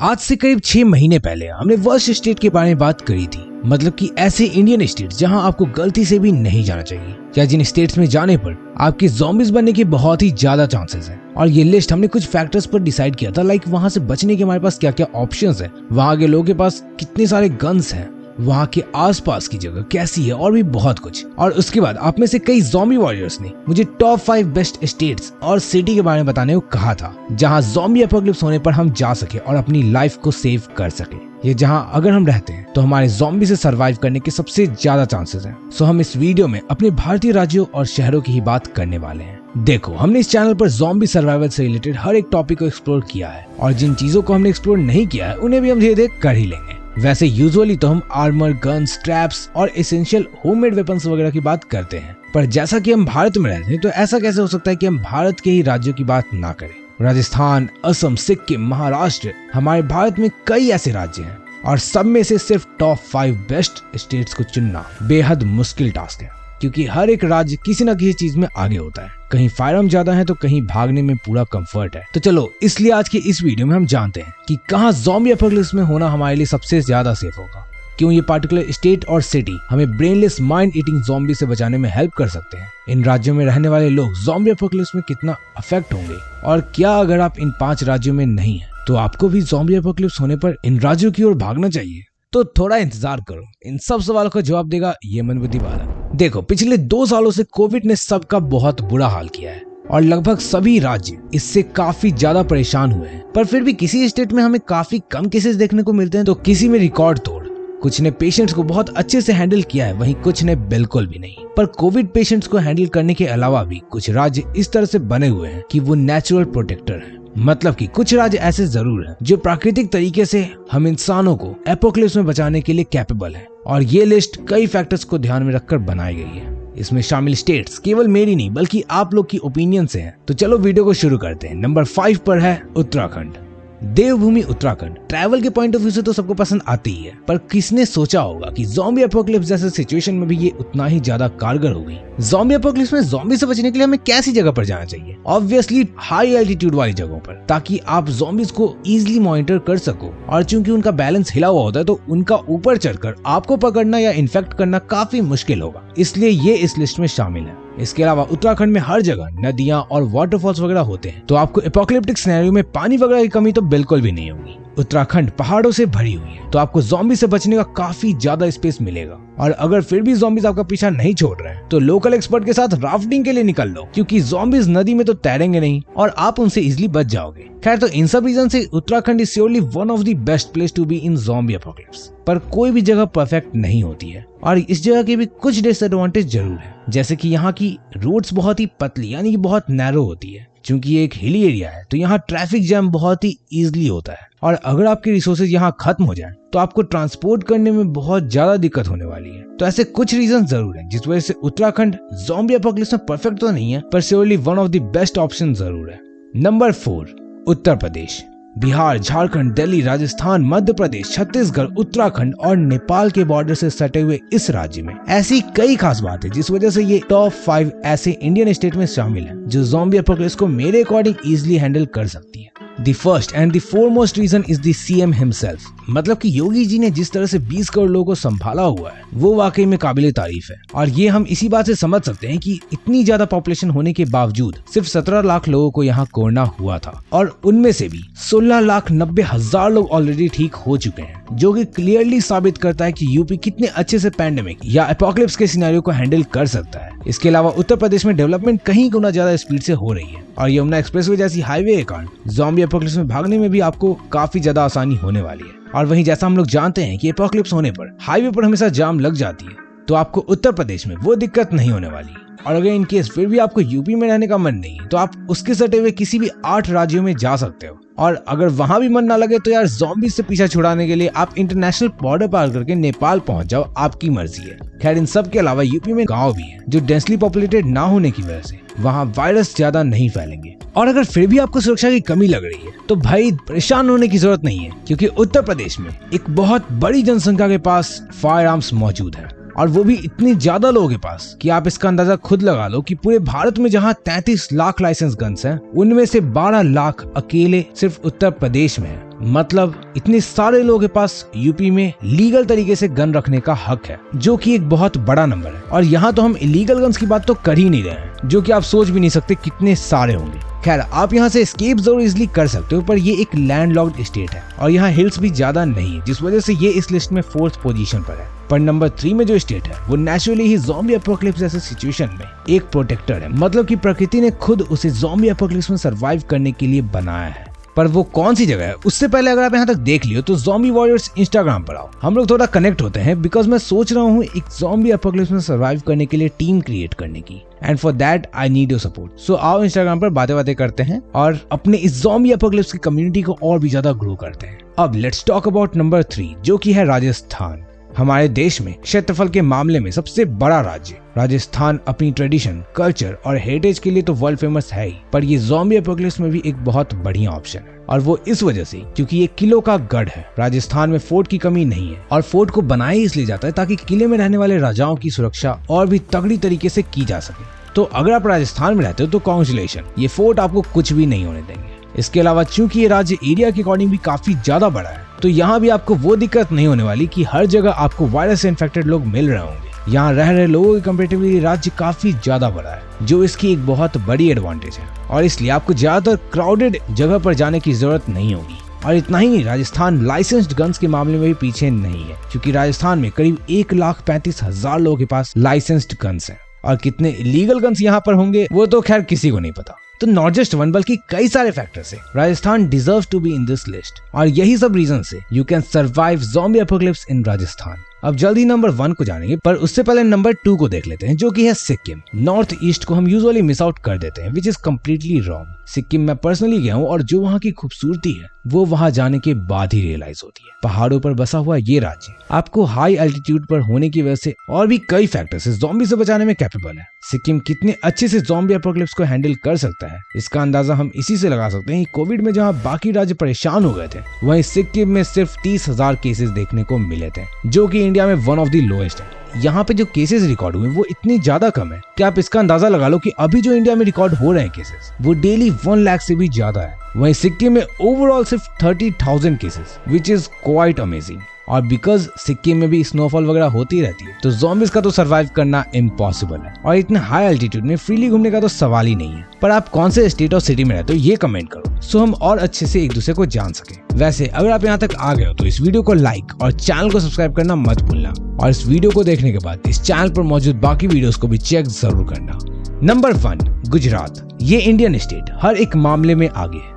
आज से करीब 6 महीने पहले हमने वर्स्ट स्टेट के बारे में बात करी थी, मतलब कि ऐसे इंडियन स्टेट जहां आपको गलती से भी नहीं जाना चाहिए या जिन स्टेट्स में जाने पर आपके ज़ॉम्बीज बनने के बहुत ही ज्यादा चांसेस हैं। और ये लिस्ट हमने कुछ फैक्टर्स पर डिसाइड किया था, लाइक वहां से बचने के हमारे पास क्या क्या ऑप्शंस हैं, वहां के लोगों के पास कितने सारे गन्स हैं, वहाँ के आसपास की जगह कैसी है और भी बहुत कुछ। और उसके बाद आप में से कई ज़ॉम्बी वॉरियर्स ने मुझे टॉप 5 बेस्ट स्टेट्स और सिटी के बारे में बताने को कहा था, जहाँ ज़ॉम्बी एपोकलिप्स होने पर हम जा सके और अपनी लाइफ को सेव कर सके। ये जहाँ अगर हम रहते हैं तो हमारे ज़ॉम्बी से सरवाइव करने के सबसे ज्यादा चांसेस हैं। सो हम इस वीडियो में अपने भारतीय राज्यों और शहरों की ही बात करने वाले हैं। देखो, हमने इस चैनल पर ज़ॉम्बी सर्वाइवल से रिलेटेड हर एक टॉपिक को एक्सप्लोर किया है और जिन चीजों को हमने एक्सप्लोर नहीं किया है उन्हें भी हम धीरे धीरे कर ही लेंगे। वैसे यूजुअली तो हम आर्मर, गन्स, ट्रैप्स और एसेंशियल होममेड वेपन्स वगैरह की बात करते हैं, पर जैसा कि हम भारत में रहते हैं तो ऐसा कैसे हो सकता है कि हम भारत के ही राज्यों की बात ना करें। राजस्थान, असम, सिक्किम, महाराष्ट्र, हमारे भारत में कई ऐसे राज्य हैं और सब में से सिर्फ टॉप 5 बेस्ट स्टेट्स को चुनना बेहद मुश्किल टास्क है, क्योंकि हर एक राज्य किसी न किसी चीज में आगे होता है। कहीं फायरआर्म ज्यादा है तो कहीं भागने में पूरा कंफर्ट है। तो चलो, इसलिए आज के इस वीडियो में हम जानते हैं कि कहाँ ज़ॉम्बी एपोकलिप्स में होना हमारे लिए सबसे ज्यादा सेफ होगा, क्यों ये पार्टिकुलर स्टेट और सिटी हमें ब्रेनलेस माइंड ईटिंग ज़ॉम्बी से बचाने में हेल्प कर सकते हैं, इन राज्यों में रहने वाले लोग ज़ॉम्बी एपोकलिप्स में कितना अफेक्ट होंगे, और क्या अगर आप इन 5 राज्यों में नहीं है तो आपको भी ज़ॉम्बी एपोकलिप्स होने पर इन राज्यों की ओर भागना चाहिए। तो थोड़ा इंतजार करो, इन सब सवालों का जवाब देगा ये मंदबुद्धि बालक। देखो, पिछले 2 सालों से कोविड ने सबका बहुत बुरा हाल किया है और लगभग सभी राज्य इससे काफी ज्यादा परेशान हुए हैं, पर फिर भी किसी स्टेट में हमें काफी कम केसेस देखने को मिलते हैं तो किसी में रिकॉर्ड तोड़। कुछ ने पेशेंट्स को बहुत अच्छे से हैंडल किया है, वहीं कुछ ने बिल्कुल भी नहीं। पर कोविड पेशेंट्स को हैंडल करने के अलावा भी कुछ राज्य इस तरह से बने हुए हैं कि वो नेचुरल प्रोटेक्टर हैं, मतलब कि कुछ राज्य ऐसे जरूर हैं जो प्राकृतिक तरीके से हम इंसानों को एपोकलिप्स में बचाने के लिए कैपेबल हैं। और ये लिस्ट कई फैक्टर्स को ध्यान में रखकर बनाई गई है। इसमें शामिल स्टेट्स केवल मेरी नहीं बल्कि आप लोग की ओपिनियन से हैं। तो चलो वीडियो को शुरू करते हैं। नंबर 5 पर है उत्तराखंड। देवभूमि उत्तराखंड ट्रैवल के पॉइंट ऑफ व्यू से तो सबको पसंद आती ही है, पर किसने सोचा होगा कि ज़ॉम्बी एपोकलिप्स जैसे सिचुएशन में भी ये उतना ही ज्यादा कारगर होगी। ज़ॉम्बी एपोकलिप्स में ज़ॉम्बी से बचने के लिए हमें कैसी जगह पर जाना चाहिए? ऑब्वियसली हाई एल्टीट्यूड वाली जगहों पर, ताकि आप ज़ॉम्बीज को इजीली मॉनिटर कर सको। और चूंकि उनका बैलेंस हिला हुआ होता है तो उनका ऊपर चढ़कर आपको पकड़ना या इन्फेक्ट करना काफी मुश्किल होगा, इसलिए ये इस लिस्ट में शामिल है। इसके अलावा उत्तराखंड में हर जगह नदियां और वाटरफॉल्स वगैरह होते हैं, तो आपको एपोकलिप्टिक सिनेरियो में पानी वगैरह की कमी तो बिल्कुल भी नहीं होगी। उत्तराखंड पहाड़ों से भरी हुई है, तो आपको ज़ॉम्बी से बचने का काफी ज्यादा स्पेस मिलेगा। और अगर फिर भी ज़ॉम्बीज आपका पीछा नहीं छोड़ रहे हैं तो लोकल एक्सपर्ट के साथ राफ्टिंग के लिए निकल लो, क्योंकि ज़ॉम्बीज नदी में तो तैरेंगे नहीं और आप उनसे इजिली बच जाओगे। खैर, तो इन सब रीजन से Uttarakhand is surely one of the best place to be in zombie apocalypse. पर कोई भी जगह परफेक्ट नहीं होती है और इस जगह के भी कुछ डिसएडवांटेज जरूर है, जैसे कि यहाँ की रोड्स बहुत ही पतली यानी कि बहुत नैरो होती है। क्योंकि ये एक हिली एरिया है तो यहाँ ट्रैफिक जैम बहुत ही इजीली होता है, और अगर आपके रिसोर्सेज यहाँ खत्म हो जाएं तो आपको ट्रांसपोर्ट करने में बहुत ज्यादा दिक्कत होने वाली है। तो ऐसे कुछ रीजन जरूर हैं जिस वजह से उत्तराखंड ज़ॉम्बी एपोकलिप्स में परफेक्ट तो नहीं है, पर surely one of the best option जरूर है। नंबर 4 उत्तर प्रदेश। बिहार, झारखंड, दिल्ली, राजस्थान, मध्य प्रदेश, छत्तीसगढ़, उत्तराखंड और नेपाल के बॉर्डर से सटे हुए इस राज्य में ऐसी कई खास बात है जिस वजह से ये टॉप 5 ऐसे इंडियन स्टेट में शामिल है जो ज़ॉम्बी एपोकलिप्स को मेरे अकॉर्डिंग इजीली हैंडल कर सकती है। The first and the foremost reason is the CM himself, मतलब कि योगी जी ने जिस तरह से 20 करोड़ लोगों को संभाला हुआ है वो वाकई में काबिले तारीफ है। और ये हम इसी बात से समझ सकते हैं कि इतनी ज्यादा पॉपुलेशन होने के बावजूद सिर्फ 17 लाख लोगों को यहाँ कोरोना हुआ था और उनमें से भी 16,90,000 लोग ऑलरेडी ठीक हो चुके हैं, जो कि क्लियरली साबित करता है कि यूपी कितने अच्छे से पैंडेमिक या एपोकलिप्स के सिनेरियो को हैंडल कर सकता है। इसके अलावा उत्तर प्रदेश में डेवलपमेंट कहीं गुना ज्यादा स्पीड से हो रही है और यमुना एक्सप्रेसवे जैसी हाईवे के कारण ज़ॉम्बी एपोकलिप्स में भागने में भी आपको काफी ज्यादा आसानी होने वाली है। और वहीं जैसा हम लोग जानते हैं कि एपोकलिप्स होने पर हाईवे पर हमेशा जाम लग जाती है, तो आपको उत्तर प्रदेश में वो दिक्कत नहीं होने वाली। और अगर इन केस फिर भी आपको यूपी में रहने का मन नहीं है तो आप उसके सटे हुए किसी भी 8 राज्यों में जा सकते हो। और अगर वहां भी मन ना लगे तो यार ज़ॉम्बी से पीछा छुड़ाने के लिए आप इंटरनेशनल बॉर्डर पार करके नेपाल पहुंच जाओ, आपकी मर्जी है। खैर, इन सब के अलावा यूपी में गांव भी है जो डेंसली पॉपुलेटेड ना होने की वजह से वहाँ वायरस ज्यादा नहीं फैलेंगे। और अगर फिर भी आपको सुरक्षा की कमी लग रही है तो भाई परेशान होने की जरूरत नहीं है, क्योंकि उत्तर प्रदेश में एक बहुत बड़ी जनसंख्या के पास फायर आर्म्स मौजूद है। और वो भी इतनी ज्यादा लोगों के पास कि आप इसका अंदाजा खुद लगा लो कि पूरे भारत में जहाँ 33 लाख लाइसेंस गन्स हैं, उनमें से 12 लाख अकेले सिर्फ उत्तर प्रदेश में है। मतलब इतने सारे लोगों के पास यूपी में लीगल तरीके से गन रखने का हक है, जो कि एक बहुत बड़ा नंबर है। और यहाँ तो हम इलीगल गन्स की बात तो कर ही नहीं रहे हैं, जो कि आप सोच भी नहीं सकते कितने सारे होंगे। खैर, आप यहाँ से एस्केप जरूर इजिली कर सकते हो, पर ये एक लैंडलॉक्ड स्टेट है और यहाँ हिल्स भी ज्यादा नहीं है, जिस वजह से ये इस लिस्ट में 4th पोजीशन पर है। पर नंबर 3 में जो स्टेट है वो नेचुरली ही ज़ॉम्बी एपोकलिप्स जैसे सिचुएशन में एक प्रोटेक्टर है। मतलब कि प्रकृति ने खुद उसे ज़ॉम्बी एपोकलिप्स में सर्वाइव करने के लिए बनाया है। पर वो कौन सी जगह है, उससे पहले अगर आप यहाँ तक देख लियो तो ज़ॉम्बी वॉरियर्स इंस्टाग्राम पर आओ, हम लोग थोड़ा कनेक्ट होते हैं, बिकॉज मैं सोच रहा हूँ एक ज़ॉम्बी एपोकलिप्स में सर्वाइव करने के लिए टीम क्रिएट करने की, and for that I need your support. So आओ इंस्टाग्राम पर बातें करते हैं और अपने इस ज़ॉम्बी एपोकलिप्स की कम्युनिटी को और भी ज्यादा ग्रो करते हैं। अब लेट्स टॉक अबाउट नंबर 3, जो की है राजस्थान। हमारे देश में क्षेत्रफल के मामले में सबसे बड़ा राज्य राजस्थान अपनी ट्रेडिशन, कल्चर और हेरिटेज के लिए तो वर्ल्ड फेमस है ही, पर ये ज़ॉम्बी एपोकलिप्स में भी एक बहुत बढ़िया ऑप्शन है। और वो इस वजह से क्योंकि ये किलों का गढ़ है। राजस्थान में फोर्ट की कमी नहीं है और फोर्ट को बनाया इसलिए जाता है ताकि किले में रहने वाले राजाओं की सुरक्षा और भी तगड़ी तरीके से की जा सके। तो अगर आप राजस्थान में रहते हो तो कांग्रेचुलेशन, ये फोर्ट आपको कुछ भी नहीं होने देंगे। इसके अलावा चूंकि ये राज्य एरिया के अकॉर्डिंग भी काफी ज्यादा बड़ा है, तो यहाँ भी आपको वो दिक्कत नहीं होने वाली कि हर जगह आपको वायरस से इन्फेक्टेड लोग मिल रहे होंगे। यहाँ रह रहे लोगों के कंपैरेटिवली राज्य काफी ज्यादा बड़ा है, जो इसकी एक बहुत बड़ी एडवांटेज है, और इसलिए आपको ज्यादातर क्राउडेड जगह पर जाने की जरूरत नहीं होगी। और इतना ही नहीं, राजस्थान लाइसेंस्ड गन्स के मामले में भी पीछे नहीं है, क्योंकि राजस्थान में करीब 1,35,000 लोगों के पास लाइसेंस्ड गन्स हैं। और कितने इलीगल गन्स यहाँ पर होंगे वो तो खैर किसी को नहीं पता। तो नॉट जस्ट वन बल्कि कई सारे फैक्टर से Rajasthan deserve to be in this list, और यही सब रीजन से you can survive zombie apocalypse in Rajasthan. अब जल्दी नंबर 1 को जानेंगे, पर उससे पहले नंबर 2 को देख लेते हैं, जो कि है सिक्किम। नॉर्थ ईस्ट को हम यूजुअली मिस आउट कर देते हैं, which is completely wrong. Sikkim में पर्सनली गया हूँ और जो वहाँ की खूबसूरती है वो वहाँ जाने के बाद ही रियलाइज होती है। पहाड़ों पर बसा हुआ ये राज्य आपको हाई एल्टीट्यूड पर होने की वजह से और भी कई फैक्टर से ज़ॉम्बी से बचाने में कैपेबल है। सिक्किम कितने अच्छे से ज़ॉम्बी एपोकलिप्स को हैंडल कर सकता है, इसका अंदाजा हम इसी से लगा सकते हैं। कोविड में जहाँ बाकी राज्य परेशान हो गए थे, वहीं सिक्किम में सिर्फ 30,000 केसेस देखने को मिले थे, जो कि इंडिया में वन ऑफ द लोएस्ट है। यहाँ पे जो केसेस रिकॉर्ड हुए वो इतनी ज्यादा कम है कि आप इसका अंदाजा लगा लो कि अभी जो इंडिया में रिकॉर्ड हो रहे हैं केसेस वो डेली 1 लाख से भी ज्यादा है। वहीं सिक्किम में ओवरऑल सिर्फ 30,000 cases, which is quite amazing. और बिकॉज सिक्किम में भी स्नोफॉल वगैरह होती रहती है, तो ज़ॉम्बीज का तो सर्वाइव करना इम्पॉसिबल है, और इतने हाई एल्टीट्यूड में फ्रीली घूमने का तो सवाल ही नहीं है। पर आप कौन से स्टेट और सिटी में रहते हो ये कमेंट करो, सो हम और अच्छे से एक दूसरे को जान सके। वैसे अगर आप यहाँ तक आ गए हो तो इस वीडियो को लाइक और चैनल को सब्सक्राइब करना मत भूलना, और इस वीडियो को देखने के बाद इस चैनल पर मौजूद बाकी वीडियोस को भी चेक जरूर करना। नंबर 1, गुजरात। ये इंडियन स्टेट हर एक मामले में आगे है।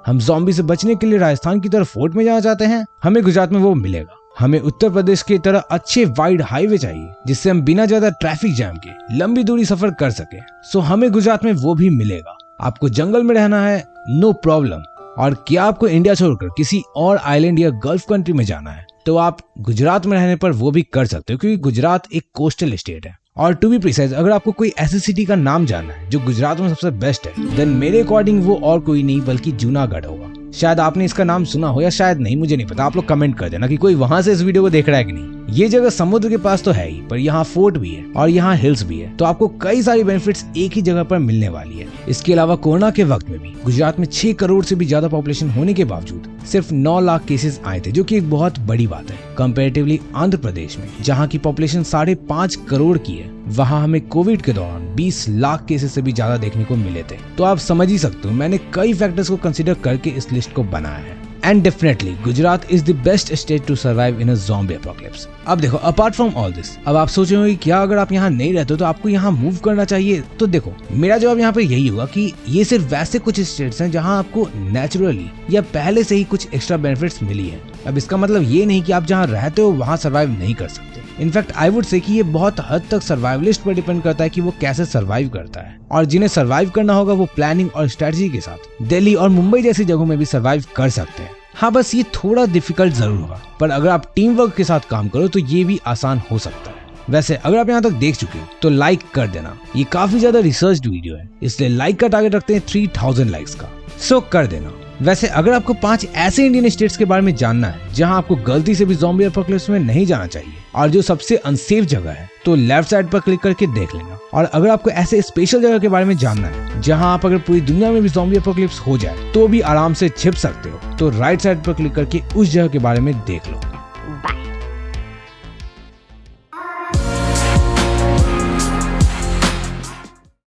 हम ज़ॉम्बी से बचने के लिए राजस्थान की तरफ फोर्ट में जाना चाहते हैं, हमें गुजरात में वो मिलेगा। हमें उत्तर प्रदेश की तरह अच्छे वाइड हाईवे चाहिए जिससे हम बिना ज्यादा ट्रैफिक जैम के लंबी दूरी सफर कर सके, सो हमें गुजरात में वो भी मिलेगा। आपको जंगल में रहना है, नो प्रॉब्लम। और क्या आपको इंडिया छोड़कर किसी और आइलैंड या गल्फ कंट्री में जाना है, तो आप गुजरात में रहने पर वो भी कर सकते हो, क्योंकि गुजरात एक कोस्टल स्टेट है। और टू बी प्रिसाइज, अगर आपको कोई ऐसी सिटी का नाम जानना है जो गुजरात में सबसे बेस्ट है, देन मेरे अकॉर्डिंग वो और कोई नहीं बल्कि जूनागढ़ होगा। शायद आपने इसका नाम सुना हो या शायद नहीं, मुझे नहीं पता। आप लोग कमेंट कर देना कि कोई वहां से इस वीडियो को देख रहा है कि नहीं। ये जगह समुद्र के पास तो है ही, पर यहाँ फोर्ट भी है और यहाँ हिल्स भी है, तो आपको कई सारी बेनिफिट्स एक ही जगह पर मिलने वाली है। इसके अलावा कोरोना के वक्त में भी गुजरात में 6 करोड़ से भी ज्यादा पॉपुलेशन होने के बावजूद सिर्फ 9 लाख केसेस आए थे, जो कि एक बहुत बड़ी बात है। कंपैरेटिवली आंध्र प्रदेश में जहाँ की पॉपुलेशन 5.5 करोड़ की है, वहाँ हमें कोविड के दौरान 20 लाख केसेस से भी ज्यादा देखने को मिले थे। तो आप समझ ही सकते हो मैंने कई फैक्टर्स को कंसिडर करके इस लिस्ट को बनाया है। And definitely Gujarat is the best state to survive in a zombie apocalypse. अब देखो, अपार्ट फ्रॉम ऑल दिस, अब आप सोच रहे हो क्या अगर आप यहाँ नहीं रहते हो तो आपको यहाँ मूव करना चाहिए? तो देखो, मेरा जवाब यहाँ पे यही होगा कि ये सिर्फ वैसे कुछ स्टेट्स हैं जहाँ आपको नेचुरली या पहले से ही कुछ एक्स्ट्रा बेनिफिट्स मिली है। अब इसका मतलब ये नहीं कि आप जहाँ रहते हो वहाँ सर्वाइव नहीं कर सकते। इनफैक्ट आई वुड से कि ये बहुत हद तक सर्वाइवलिस्ट पर डिपेंड करता है कि वो कैसे सर्वाइव करता है, और जिन्हें सर्वाइव करना होगा वो प्लानिंग और स्ट्रेटजी के साथ दिल्ली और मुंबई जैसी जगहों में भी सर्वाइव कर सकते हैं। हाँ, बस ये थोड़ा डिफिकल्ट जरूर होगा, पर अगर आप टीम वर्क के साथ काम करो तो ये भी आसान हो सकता है। वैसे अगर आप यहाँ तक देख चुके हो तो लाइक कर देना, ये काफी ज्यादा रिसर्च्ड वीडियो है, इसलिए लाइक का टारगेट रखते हैं 3000 लाइक्स का, सो कर देना। वैसे अगर आपको 5 ऐसे इंडियन स्टेट्स के बारे में जानना है जहां आपको गलती से भी ज़ॉम्बी एपोकलिप्स में नहीं जाना चाहिए और जो सबसे अनसेफ जगह है, तो लेफ्ट साइड पर क्लिक करके देख लेना। और अगर आपको ऐसे स्पेशल जगह के बारे में जानना है जहां आप अगर पूरी दुनिया में भी ज़ॉम्बी एपोकलिप्स हो जाए तो भी आराम से छिप सकते हो, तो राइट साइड पर क्लिक करके उस जगह के बारे में देख लो।